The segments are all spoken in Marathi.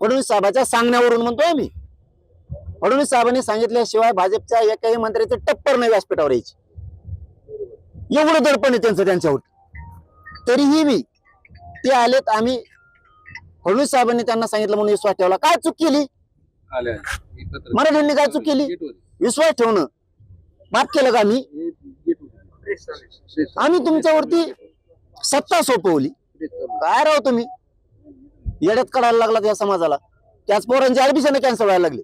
फडणवीस साहेबांच्या सांगण्यावरून म्हणतोय मी. फडणवीस साहेबांनी सांगितल्याशिवाय भाजपच्या एकाही मंत्र्याचे टप्पर नाही व्यासपीठावर यायची. एवढं दडपण आहे त्यांचं त्यांच्यावर. तरीही मी ते आलेत. आम्ही फडणवीस साहेबांनी त्यांना सांगितलं म्हणून विश्वास ठेवला. काय चूक केली मराठ्यांनी? काय चूक केली? विश्वास ठेवणं बाप केलं का? आम्ही तुमच्यावरती सत्ता सोपवली. काय राव तुम्ही येड्यात काढायला लागलात या समाजाला. त्याच पोरांची ऍडमिशन कॅन्सल व्हायला लागली.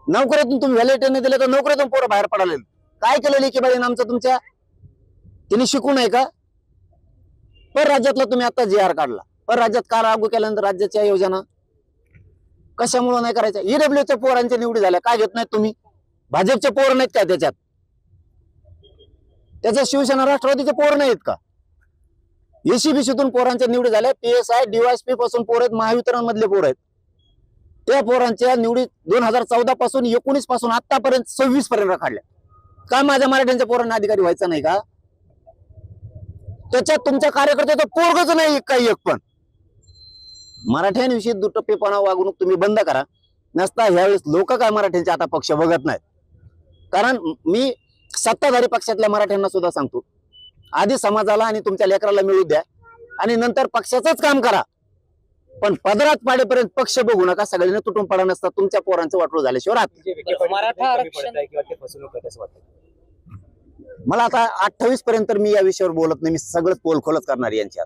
नोकऱ्यातून तुम्ही व्हॅलिडिटी दिले तर नोकऱ्यातून पोरं बाहेर पडाले. काय केलेली की बाई आमचं तुमच्या तिने शिकू नये का? पर राज्यातला तुम्ही आता जी आर काढला. पर राज्यात का लागू केल्यानंतर राज्याच्या योजना कशामुळे नाही करायच्या? ईडब्ल्यूच्या पोरांच्या निवडी झाल्या. काय घेत नाहीत तुम्ही? भाजपचे पोर नाहीत का त्याच्यात? त्याच्यात शिवसेना राष्ट्रवादीचे पोर नाहीत का? एसीबीसीतून पोरांच्या निवडी झाल्या. PSI DYSP पासून पोर आहेत. महावितरण मधले पोर आहेत. त्या पोरांच्या निवडी 2014 पासून 19 पासून आतापर्यंत 26 पर्यंत काढल्या. का माझ्या मराठ्यांच्या पोरांना अधिकारी व्हायचं नाही का? त्याच्यात तुमच्या कार्यकर्त्याचं पोरगच नाही काही एक पण. मराठ्यांविषयी दुटप्पेपणा वागणूक तुम्ही बंद करा. नसता ह्यावेळेस लोक काय मराठ्यांचे आता पक्ष बघत नाहीत. कारण मी सत्ताधारी पक्षातल्या मराठ्यांना सुद्धा सांगतो, आधी समाजाला आणि तुमच्या लेकराला मिळू द्या आणि नंतर पक्षाचंच काम करा. पण पदरात पाडेपर्यंत पक्ष बघू नका. सगळ्यांना तुटून पडा नसता तुमच्या पोरांचं वाटलं झाल्याशिवाय राहत. मराठा आरक्षण मला आता 28 पर्यंत मी या विषयावर बोलत नाही. मी सगळं पोलखोलच करणार यांच्यात.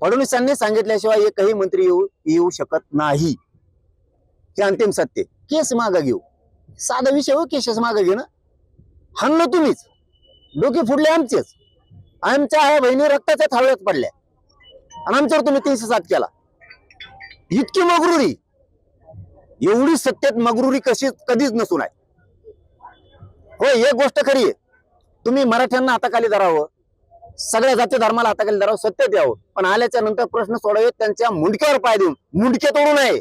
फडणवीसांनी सांगितल्याशिवाय एकही मंत्री येऊ शकत नाही. हे अंतिम सत्य. केस मागे घेऊ. साधा विषय हो, केसेस मागे घेणं. हाणलं तुम्हीच. डोके फुडले आमचेच. आमच्या आया बहिणी रक्ताच्या थावळ्यात पडल्या आणि आमच्यावर तुम्ही 307 केला. इतकी मगरुरी, एवढी सत्तेत मगरुरी कधीच नसून आहे. हो, एक गोष्ट खरी आहे, तुम्ही मराठ्यांना हाताखाली धरावं, सगळ्या जाती धर्माला हाताखाली धरावं, सत्तेत यावं. पण आल्याच्या नंतर प्रश्न सोडावेत त्यांच्या मुंडक्यावर पाय देऊन. मुंडके तोडू नये.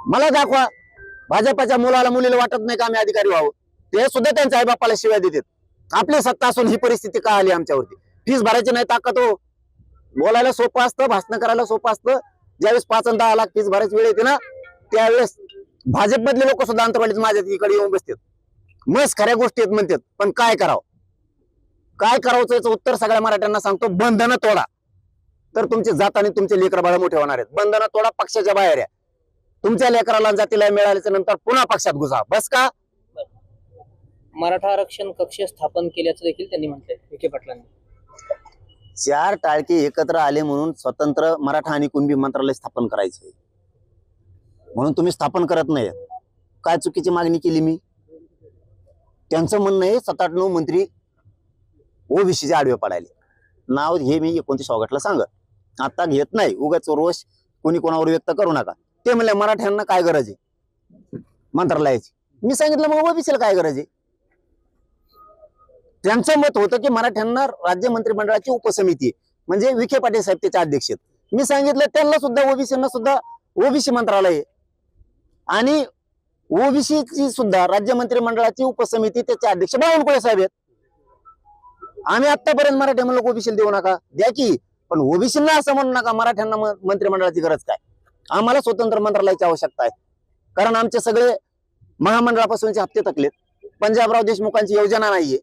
मला दाखवा भाजपाच्या मुलाला मुलीला वाटत नाही का आम्ही अधिकारी व्हावं? ते सुद्धा त्यांच्या आईबापाला शिवाय देतात. आपली सत्ता असून ही परिस्थिती का आली आमच्यावरती? फीस भरायची नाही ताकद हो. बोलायला सोपं असतं, भाषण करायला सोपं असतं. ज्यावेळेस 5 आणि 10 लाख फीस भरायची वेळ येते ना, त्यावेळेस भाजपमधले लोक सुद्धा अंतरवालीच माझ्या इकडे येऊन बसतात. मस्त खऱ्या गोष्टी आहेत म्हणतात. पण काय करावं? काय करावं याचं उत्तर सगळ्या मराठ्यांना सांगतो. बंधनं तोडा, तर तुमची जात आणि तुमचे लेकर बाळ मोठे होणार आहेत. बंधनं तोडा, पक्षाच्या बाहेर या. तुमच्या लेकराला जातीला मिळाल्याच्या नंतर पुन्हा पक्षात घुसा. बस का? मराठा आरक्षण कक्ष स्थापन केल्याचं देखील त्यांनी म्हटलंय विखे पाटलांनी. 4 टाळके एकत्र आले म्हणून स्वतंत्र मराठा आणि कुणबी मंत्रालय स्थापन करायचंय म्हणून तुम्ही स्थापन करत नाही. काय चुकीची मागणी केली मी? त्यांचं म्हणणं आहे 7-8-9 मंत्री ओबीसीचे आडवे पडायले. नाव हे मी 29 ऑगस्टला सांगत. आता घेत नाही. उगाच रोष कोणी कोणावर व्यक्त करू नका. ते म्हणले मराठ्यांना काय गरज आहे मंत्रालयाची. मी सांगितलं मग ओबीसीला काय गरज आहे? त्यांचं मत होतं की मराठ्यांना राज्य मंत्रिमंडळाची उपसमिती म्हणजे विखे पाटील साहेब त्याचे अध्यक्ष आहेत. मी सांगितलं त्यांना सुद्धा ओबीसीना सुद्धा ओबीसी मंत्रालय आणि ओबीसीची सुद्धा राज्य मंत्रिमंडळाची उपसमिती त्याचे अध्यक्ष बावनकुळे साहेब आहेत. आम्ही आतापर्यंत मराठ्या लोक ओबीसीला देऊ नका, द्या की, पण ओबीसींना असं म्हणू नका मराठ्यांना मंत्रिमंडळाची गरज काय. आम्हाला स्वतंत्र मंत्रालयाची आवश्यकता आहे. कारण आमचे सगळे महामंडळापासूनचे हप्ते थकलेत. पंजाबराव देशमुखांची योजना नाहीये.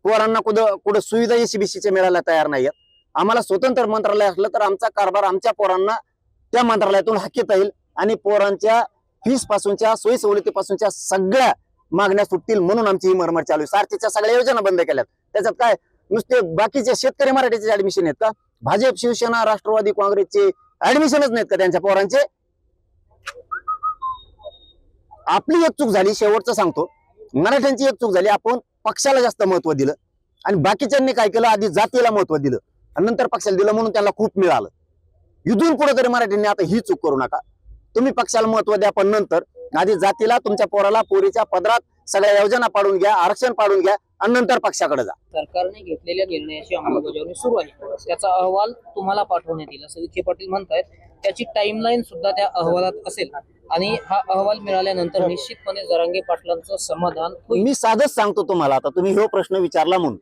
पोरांना कुठं सुविधा एसीबीसीच्या मिळायला तयार नाहीयेत. आम्हाला स्वतंत्र मंत्रालय असलं तर आमचा कारभार आमच्या पोरांना त्या मंत्रालयातून हाकीता येईल आणि पोरांच्या फीस पासूनच्या सोयी सवलतीपासूनच्या सगळ्या मागण्या सुटतील. म्हणून आमची ही मरमर चालू आहे. सारथीच्या सगळ्या योजना बंद केल्यात. त्याच्यात काय नुसते बाकीचे शेतकरी मराठीचे ऍडमिशन आहेत का? भाजप, शिवसेना, राष्ट्रवादी, काँग्रेसचे ऍडमिशनच नाहीत का त्यांच्या पोरांचे? आपली एक चूक झाली, शेवटचं सांगतो, मराठ्यांची एक चूक झाली. आपण पक्षाला जास्त महत्व दिलं आणि बाकीच्यांनी काय केलं, आधी जातीला महत्व दिलं आणि नंतर पक्षाला दिलं म्हणून त्यांना खूप मिळालं. इथून पुढे तरी मराठ्यांनी आता ही चूक करू नका. तुम्ही पक्षाला महत्व द्या, पण नंतर आधी जातीला, तुमच्या पोराला, पोरीच्या पदरात सगळ्या योजना पाडून घ्या, आरक्षण पाडून घ्या आणि नंतर पक्षाकडे जा. सरकारने घेतलेल्या निर्णयाची अंमलबजावणी सुरू आहे. त्याचा अहवाल तुम्हाला पाठवण्यात येईल असं विखे पाटील म्हणतायत. त्याची टाइमलाईन सुद्धा त्या अहवालात असेल आणि हा अहवाल मिळाल्यानंतर निश्चितपणे जरांगे पाटलांचं समाधान होईल. मी साधच सांगतो तुम्हाला, आता तुम्ही हा प्रश्न विचारला म्हणून.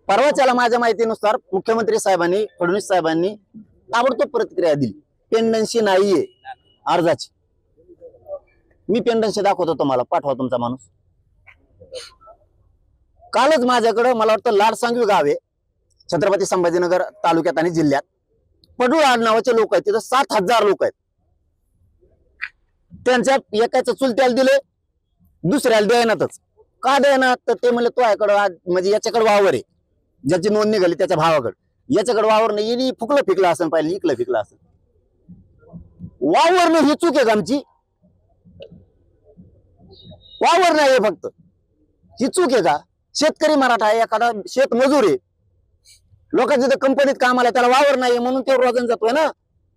परवाच्याला माझ्या माहितीनुसार मुख्यमंत्री साहेबांनी, फडणवीस साहेबांनी ताबडतोब प्रतिक्रिया दिली. पेंडन्सी नाहीये अर्जाची. मी पेंडन्सी दाखवतो तुम्हाला, पाठवा तुमचा माणूस. कालच माझ्याकडं मला वाटतं लाडसांगवी गाव आहे छत्रपती संभाजीनगर तालुक्यात आणि जिल्ह्यात. पडूळ आडनावाचे लोक आहेत तिथं 7,000 लोक आहेत. त्यांच्या एकाचं चुलत्याला दिले, दुसऱ्याला द्यायनातच. का द्यायनात? तर ते म्हणले तो याकडं म्हणजे याच्याकडे वावर आहे, ज्याची नोंद निघाली त्याच्या भावाकडे. याच्याकडे वावर नाही, येणी फुकलं फिकलं असेल, पाहिजे इकलं फिकलं असेल. वावर नाही ही चूक आहे का आमची? वावर नाही फक्त ही चूक आहे का? शेतकरी मराठा आहे, एखादा शेत मजूर आहे, लोकांच्या तिथे कंपनीत कामाला, त्याला वावर नाही म्हणून ते रोजन जातोय ना.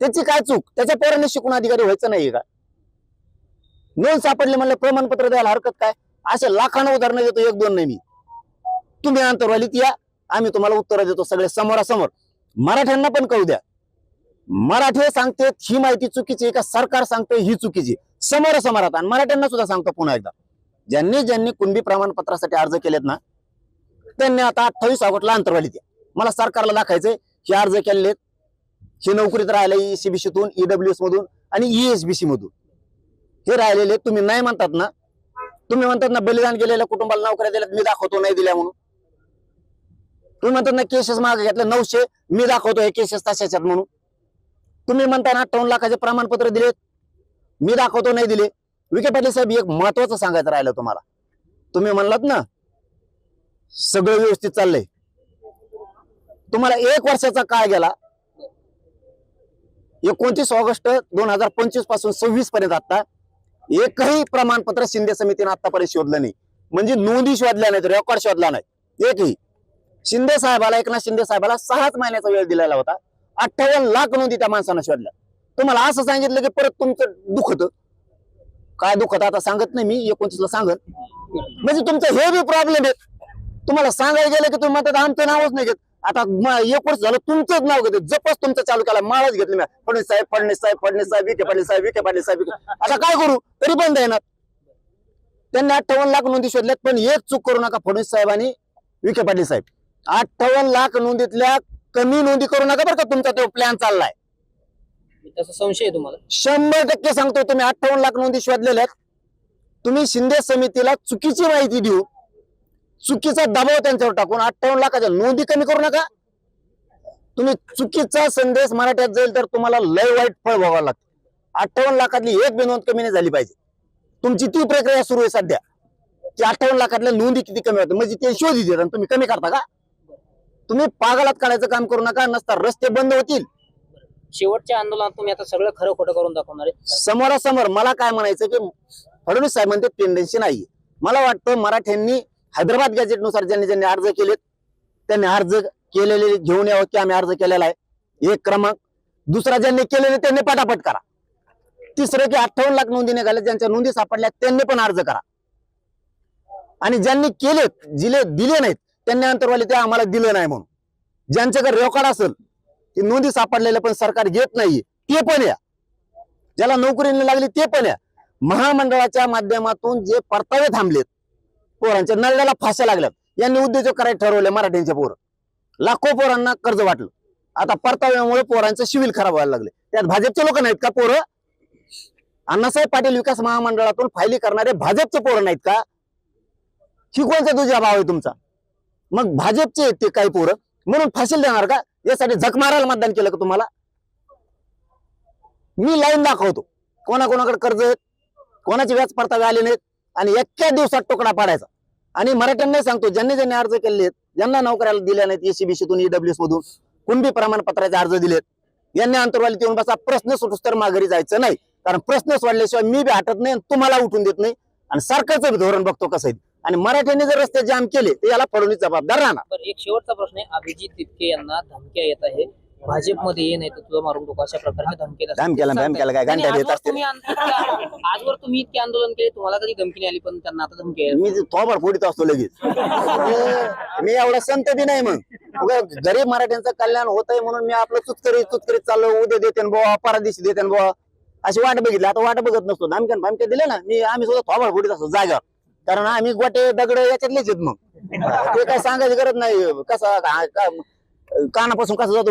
त्याची काय चूक? त्याच्या पोरांनी शिकून अधिकारी व्हायचं नाहीये का? नोंद सापडले म्हणलं प्रमाणपत्र द्यायला हरकत काय? असे लाखांना उदाहरणं देतो, एक दोन नाही मी. तुम्ही अंतरवालीत या, आम्ही तुम्हाला उत्तर देतो सगळे समोरासमोर. मराठ्यांना पण कळू द्या, मराठी सांगते ही माहिती चुकीची आहे का सरकार सांगते ही चुकीची, समोरासमोर. आणि मराठ्यांना सुद्धा सांगतो पुन्हा एकदा, ज्यांनी ज्यांनी कुणबी प्रमाणपत्रासाठी अर्ज केलेत ना, त्यांनी आता 28 ऑगस्टला अंतरवालीत या. मला सरकारला दाखायचंय हे अर्ज केलेत, हे नोकरीत राहिले ECBC-तून, EWS मधून आणि ESBC मधून. हे राहिलेले तुम्ही नाही म्हणतात ना, तुम्ही म्हणतात ना बलिदान केलेल्या कुटुंबाला नोकऱ्या दिल्यात, मी दाखवतो नाही दिल्या म्हणून. तुम्ही म्हणतात ना केसेस मागे घेतले 900, मी दाखवतो हे केसेस तशाच्यात म्हणून. तुम्ही म्हणता ना 58 लाखाचे प्रमाणपत्र दिलेत, मी दाखवतो नाही दिले. विखे पाटील साहेब, एक महत्वाचं सांगायचं राहिलं तुम्हाला. तुम्ही म्हणलात ना सगळं व्यवस्थित चाललंय, तुम्हाला 1 वर्षाचा काळ गेला. 29 ऑगस्ट 2025 पासून 26 पर्यंत आता एकही प्रमाणपत्र शिंदे समितीने आतापर्यंत शोधलं नाही. म्हणजे नोंदी शोधल्या नाहीत, रेकॉर्ड शोधला नाही एकही. शिंदे साहेबाला, एकनाथ शिंदे साहेबाला 6 महिन्याचा वेळ दिलेला होता. 58 लाख नोंदी त्या माणसानं शोधल्या. तुम्हाला असं सांगितलं की परत तुमचं दुखत. काय दुखत आता सांगत नाही मी, 29 ला सांगत. म्हणजे तुमचं हे बी प्रॉब्लेम आहे. तुम्हाला सांगायला गेलं की तुम्ही म्हणतात आमचं नावच नाही घेत. आता 1 वर्ष झालं तुमचंच नाव घेते, जपच तुमचं चालू केला, माळच घेतली मी. फडणवीस साहेब, फडणवीस साहेब, फडणवीस साहेब, विखे पाटील साहेब, विखे पाटील साहेब. आता काय करू? तरी बंद आहे ना. त्यांनी 58 लाख नोंदी शोधल्यात, पण एक चूक करू नका फडणवीस साहेब आणि विखे पाटील साहेब. 58 लाख नोंदीतल्या कमी नोंदी करू नका बरं का. तुमचा तो प्लॅन चाललाय, त्याचा संशय आहे तुम्हाला? 100% सांगतो. तुम्ही 58 लाख नोंदी शोधलेल्या आहेत. तुम्ही शिंदे समितीला चुकीची माहिती देऊ, चुकीचा दबाव त्यांच्यावर टाकून 58 लाखाच्या नोंदी कमी करू नका. तुम्ही चुकीचा संदेश मराठ्यात जाईल तर तुम्हाला लय वाईट फळ भोगावं लागतं. 58 लाखातली एक बी नोंद कमी नाही झाली पाहिजे. तुमची ती प्रक्रिया सुरू आहे सध्या की 58 लाखातल्या नोंदी किती कमी होतात, म्हणजे ते शोधी देतात, तुम्ही कमी करता का? तुम्ही पागलात काढायचं काम करू नका, नसता रस्ते बंद होतील. शेवटच्या आंदोलनात तुम्ही आता सगळं खरं खोटं करून दाखवणार आहे. समोरासमोर मला काय म्हणायचं की फडणवीस साहेब म्हणते टेंडन्सी नाहीये. मला वाटतं मराठ्यांनी हैदराबाद गॅजेटनुसार ज्यांनी ज्यांनी अर्ज केलेत त्यांनी अर्ज केलेले घेऊन यावं की आम्ही अर्ज केलेला आहे, एक क्रमांक. दुसरा, ज्यांनी केलेले त्यांनी पटापट करा. तिसरं की 58 लाख नोंदी निघाल्या, ज्यांच्या नोंदी सापडल्या त्यांनी पण अर्ज करा. आणि ज्यांनी केलेत, दिले नाहीत त्यांनी अंतरवाली ते आम्हाला दिलं नाही म्हणून. ज्यांच्याकडे रेकॉर्ड असेल ते नोंदी सापडलेल्या पण सरकार घेत नाहीये ते पण या. ज्याला नोकरी लागली ते पण या. महामंडळाच्या माध्यमातून जे परतावे थांबलेत, पोरांच्या नळल्याला फाश्या लागल्यात, यांनी उद्योजक करायला ठरवले. मराठ्यांचे पोरं लाखो पोरांना कर्ज वाटलं. आता परताव्यामुळे पोरांचं सिव्हिल खराब व्हायला लागले. त्यात भाजपचे लोक नाहीत का पोरं? अण्णासाहेब पाटील विकास महामंडळातून फायली करणारे भाजपचे पोरं नाहीत का? शिकवणचा तुझा भाव आहे तुमचा, मग भाजपचे आहेत ते काही पोरं म्हणून फाशील देणार का? यासाठी झक मारायला मतदान केलं का तुम्हाला? मी लाईन दाखवतो कोणाकोणाकडे कर्ज आहेत, कोणाचे व्याज परतावे आले नाहीत, आणि एका दिवसात तुकडा पाडायचा. आणि मराठ्यांना सांगतो, ज्यांनी ज्यांनी अर्ज केले, ज्यांना नोकऱ्याला दिल्या नाहीत, ECBC-तून, EWS मधून कुणबी प्रमाणपत्राचे अर्ज दिलेत, यांनी अंतरवालीत येऊन बसा. प्रश्न सुटूस तर माघारी जायचं नाही, कारण प्रश्न सोडल्याशिवाय मी बी हटत नाही, तुम्हाला उठून देत नाही. आणि सरकारचं धोरण बघतो कसं आहे. आणि मराठ्यांनी जर रस्ते जाम केले तर याला फडणवीस जबाबदार राहणार. बरं, एक शेवटचा प्रश्न आहे. अभिजित तितके यांना धमक्या येत आहे, भाजपमध्ये ये नाही तर तुझं मारून टाकू, अशा प्रकारच्या धमक्याला काय घंटा देत असते. आजवर तुम्ही इतके आंदोलन केले, तुम्हाला कधी धमकी नाही आली, पण त्यांना आता धमकी आहे. मी थोबड फोडीत असतो लगेच. मी एवढा संत बी नाही. मग गरीब मराठ्यांचं कल्याण होतंय म्हणून मी आपलं चुचकरीत चाललो. उद्या देते बुवा, परदिवशी देते बुवा, अशी वाट बघितली. आता वाट बघत नसतो. धमक्या दिले ना, आम्ही सुद्धा थोबड फोडीत असतो जाग्यावर, कारण आम्ही गोटे दगड याच्यातलेच आहेत. मग ते काय सांगायची गरज नाही. कसा कानापासून कसं जातो